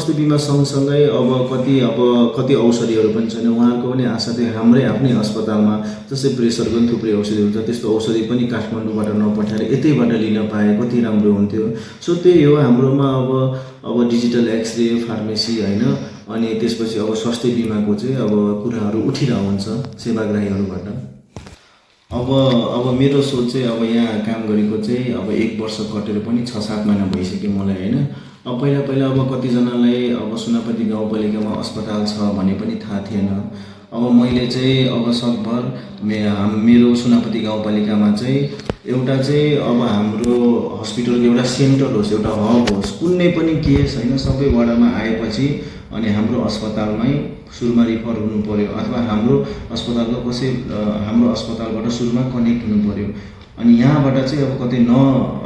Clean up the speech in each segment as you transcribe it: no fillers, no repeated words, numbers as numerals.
स्वास्थ्य बिमा सँगसँगै कति औषधिहरू पनि छैन। उहाँहरूको पनि आशा थियो हाम्रै आफ्नै अस्पतालमा जस्तै प्रेसरको पनि थुप्रै औषधि हुन्छ, त्यस्तो औषधि पनि काठमाडौँबाट नपठाएर यतैबाट लिन पाए कति राम्रो हुन्थ्यो। सो त्यही हो हाम्रोमा अब डिजिटल एक्सरे फार्मेसी होइन, अनि त्यसपछि अब स्वास्थ्य बिमाको चाहिँ अब कुराहरू उठिरहेको हुन्छ सेवाग्राहीहरूबाट। अब मेरो सोच चाहिँ अब यहाँ काम गरेको चाहिँ अब 1 वर्ष कटेर पनि 6-7 महिना भइसक्यो मलाई होइन। अब पहिला अब कतिजनालाई अब सुनापति गाउँपालिकामा अस्पताल छ भने पनि थाहा थिएन। अब मैले चाहिँ अब सकभर मेरो सुनापति गाउँपालिकामा चाहिँ एउटा चाहिँ अब हाम्रो हस्पिटलको एउटा सेन्टर होस्, एउटा हब होस्, कुनै पनि केस होइन सबै वडामा आएपछि अनि हाम्रो अस्पतालमै सुरुमा रिफर हुनु पर्यो अथवा हाम्रो अस्पतालबाट सुरुमा कनेक्ट हुनु पर्यो। अनि यहाँबाट चाहिँ अब कतै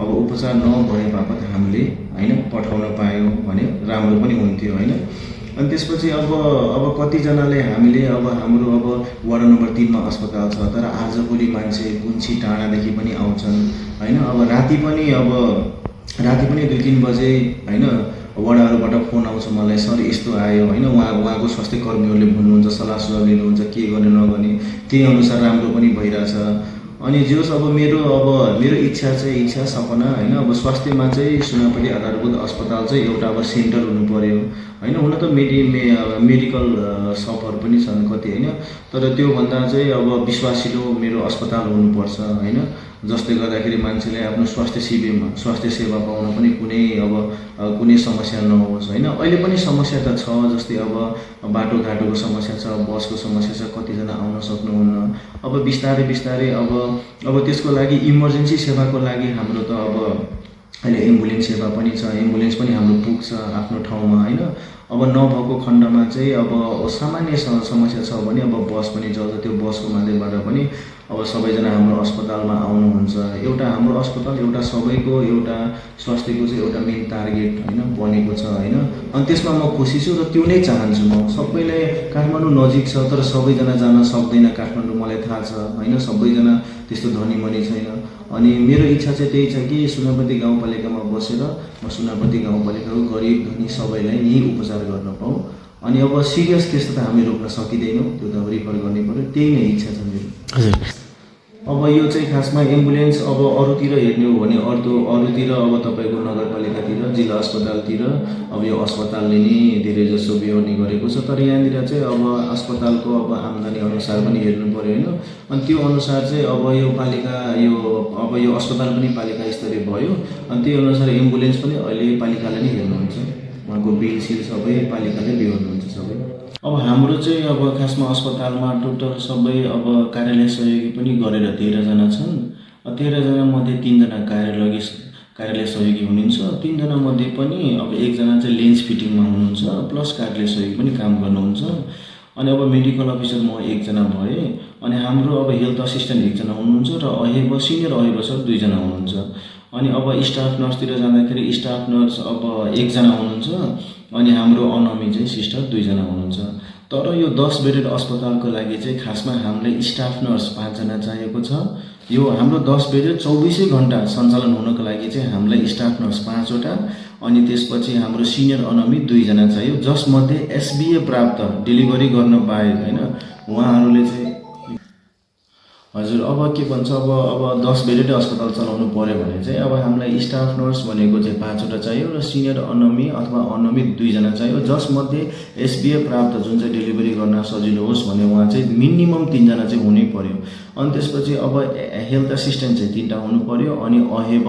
अब उपचार नभए बापत हामीले होइन पठाउन पायौँ भने राम्रो पनि हुन्थ्यो होइन। अनि त्यसपछि अब कतिजनाले हामीले अब हाम्रो अब वार्ड नम्बर 3 मा अस्पताल छ, तर आजभोलि मान्छे गुन्ची टाढादेखि पनि आउँछन् होइन। अब राति पनि 2-3 बजे होइन वडाहरूबाट फोन आउँछ मलाई, सर यस्तो आयो होइन, उहाँको स्वास्थ्य कर्मीहरूले भन्नुहुन्छ, सल्लाह सुझाव लिनुहुन्छ के गर्ने नगर्ने, त्यही अनुसार राम्रो पनि भइरहेछ। अनि जोस् अब मेरो इच्छा सपना होइन, अब स्वास्थ्यमा चाहिँ सुनापति आधारभूत अस्पताल चाहिँ एउटा अब सेन्टर हुनु पर्यो होइन। हुन त मेडिकल सपहरू पनि छन् कति होइन, तर त्योभन्दा चाहिँ अब विश्वासिलो मेरो अस्पताल हुनुपर्छ होइन, जसले गर्दाखेरि मान्छेले आफ्नो स्वास्थ्य सेवा पाउन पनि कुनै समस्या नहोस् होइन। अहिले पनि समस्या त छ, जस्तै अब बाटोघाटोको समस्या छ, बसको समस्या छ, कतिजना आउन सक्नुहुन्न। अब बिस्तारै अब त्यसको लागि इमर्जेन्सी सेवाको लागि हाम्रो त अब अहिले एम्बुलेन्स सेवा पनि छ, एम्बुलेन्स पनि हाम्रो पुग्छ आफ्नो ठाउँमा होइन। अब नभएको खण्डमा चाहिँ अब सामान्य समस्या छ भने अब बस पनि चल्छ, त्यो बसको माध्यमबाट पनि अब सबैजना हाम्रो अस्पतालमा आउनुहुन्छ। एउटा हाम्रो अस्पताल एउटा सबैको एउटा स्वास्थ्यको चाहिँ एउटा मेन टार्गेट होइन बनेको छ होइन। अनि त्यसमा म खुसी छु र त्यो नै चाहन्छु म। सबैलाई काठमाडौँ नजिक छ तर सबैजना जान सक्दैन काठमाडौँ, मलाई थाहा छ होइन, सबैजना त्यस्तो धनीमनी छैन। अनि मेरो इच्छा चाहिँ त्यही छ कि सुनापति गाउँपालिकामा बसेर म सुनापति गाउँपालिकाको गरिब धनी सबैलाई यही उपचार गर्न पाऊँ। अनि अब सिरियस केस त हामी रोक्न सकिँदैनौँ, त्यो त रिफर गर्नै पर्यो, त्यही नै इच्छा छ मेरो। हजुर अब यो चाहिँ खासमा एम्बुलेन्स अब अरूतिर हेर्ने हो भने अरूतिर अब तपाईँको नगरपालिकातिर जिल्ला अस्पतालतिर अब यो अस्पतालले नै धेरै जसो बेहोर्ने गरेको छ। तर यहाँनिर चाहिँ अब अस्पतालको अब आम्दानी अनुसार पनि हेर्नु पर्यो होइन। अनि त्यो अनुसार चाहिँ अब यो अस्पताल पनि पालिका स्तरीय भयो, अनि त्यही अनुसार एम्बुलेन्स पनि अहिले पालिकाले नै हेर्नुहुन्छ, उहाँको बिल सिल सबै पालिकाले बेहोर्नुहुन्छ सबै। अब हाम्रो चाहिँ अब खासमा अस्पतालमा टोटल सबै अब कार्यालय सहयोगी पनि गरेर 13 जना छन्। 13 जना मध्ये 3 जना कार्यालय सहयोगी हुनुहुन्छ। 3 जना मध्ये पनि अब 1 जना चाहिँ लेन्स फिटिङमा हुनुहुन्छ, प्लस कार्यालय सहयोगी पनि काम गर्नुहुन्छ। अनि अब मेडिकल अफिसर म 1 जना भएँ। अनि हाम्रो अब हेल्थ असिस्टेन्ट 1 जना हुनुहुन्छ र सिनियर अहेब सर 2 जना हुनुहुन्छ। अनि अब स्टाफ नर्सतिर जाँदाखेरि स्टाफ नर्स अब 1 जना हुनुहुन्छ, अनि हाम्रो अनमी चाहिँ सिस्टर 2 जना हुनुहुन्छ। तर यो 10 बेडेड अस्पतालको लागि चाहिँ खासमा हामीलाई स्टाफ नर्स 5 जना चाहिएको छ। यो हाम्रो 10 बेडेड 24 घण्टा सञ्चालन हुनको लागि चाहिँ हामीलाई स्टाफ नर्स 5 वटा, अनि त्यसपछि हाम्रो सिनियर अनमी 2 जना चाहियो, जसमध्ये एसबिए प्राप्त डेलिभरी गर्न पाए होइन उहाँहरूले चाहिँ। हजुर अब के भन्छ अब 10 बेडेड अस्पताल चलाउनु पर्यो भने चाहिँ अब हामीलाई स्टाफ नर्स भनेको चाहिँ 5 वटा चाहियो र सिनियर अनमी अथवा अनमी 2 जना चाहियो, जसमध्ये एसबिए प्राप्त जुन चाहिँ डेलिभरी गर्न सजिलो होस् भने उहाँ चाहिँ मिनिमम 3 जना चाहिँ हुनै पर्यो। अनि त्यसपछि अब हेल्थ असिस्टेन्ट चाहिँ 3 टा हुनु पर्यो, अनि अहेब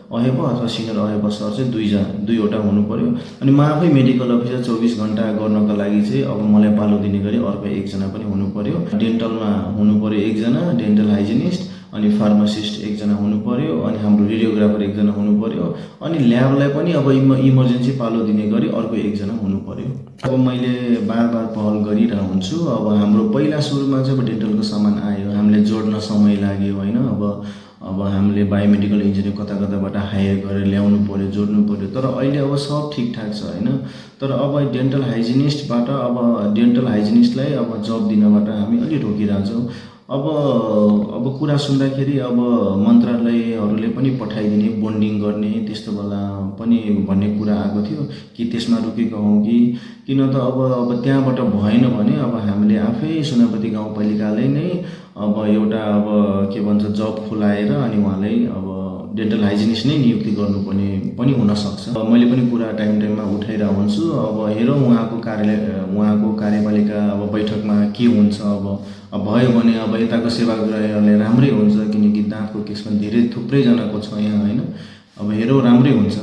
अथवा सिनियर अहेब सर चाहिँ 2 वटा हुनु पर्यो। अनि म आफै मेडिकल अफिसर 24 घण्टा गर्नको लागि चाहिँ अब मलाई पालो दिने गरी अर्को 1 जना पनि हुनु पर्यो। डेन्टलमा हुनु पर्यो 1 जना डेन्टल हाइजिनिस्ट, अनि फार्मासिस्ट 1 जना हुनु पर्यो, अनि हाम्रो रेडियोग्राफर 1 जना हुनु पर्यो, अनि ल्याबलाई पनि अब इमर्जेन्सी पालो दिने गरी अर्को 1 जना हुनु पर्यो। अब मैले बार पहल गरिरहेको हुन्छु। अब हाम्रो पहिला सुरुमा चाहिँ अब डेन्टलको सामान आयो, हामीले जोड्न समय लाग्यो होइन। अब हामीले बायोमेडिकल इन्जिनियर कताबाट हायर गरेर ल्याउनु पर्यो, जोड्नु पर्यो, तर अहिले अब सब ठिकठाक छ होइन। तर अब डेन्टल हाइजिनिस्टलाई अब जब दिनबाट हामी अलि रोकिरहेछौँ। अब कुरा सुन्दाखेरि अब मन्त्रालयहरूले पनि पठाइदिने बन्डिङ गर्ने त्यस्तो बेला पनि भन्ने कुरा आएको थियो कि त्यसमा रोकेको हौँ कि किन त अब त्यहाँबाट भएन भने अब हामीले आफै सेनापति गाउँपालिकाले नै अब एउटा अब के भन्छ जब खुलाएर अनि उहाँलाई अब डेन्टल हाइजिनिस्ट नै नियुक्ति गर्नुपर्ने पनि हुनसक्छ। मैले पनि कुरा टाइममा उठाइरहेको हुन्छु। अब हेरौँ उहाँको कार्यपालिका अब बैठकमा के हुन्छ। अब भयो भने अब यताको सेवाग्राहीहरूले राम्रै हुन्छ, किनकि दाँतको केस पनि थुप्रैजनाको छ यहाँ होइन। अब हेरौँ राम्रै हुन्छ।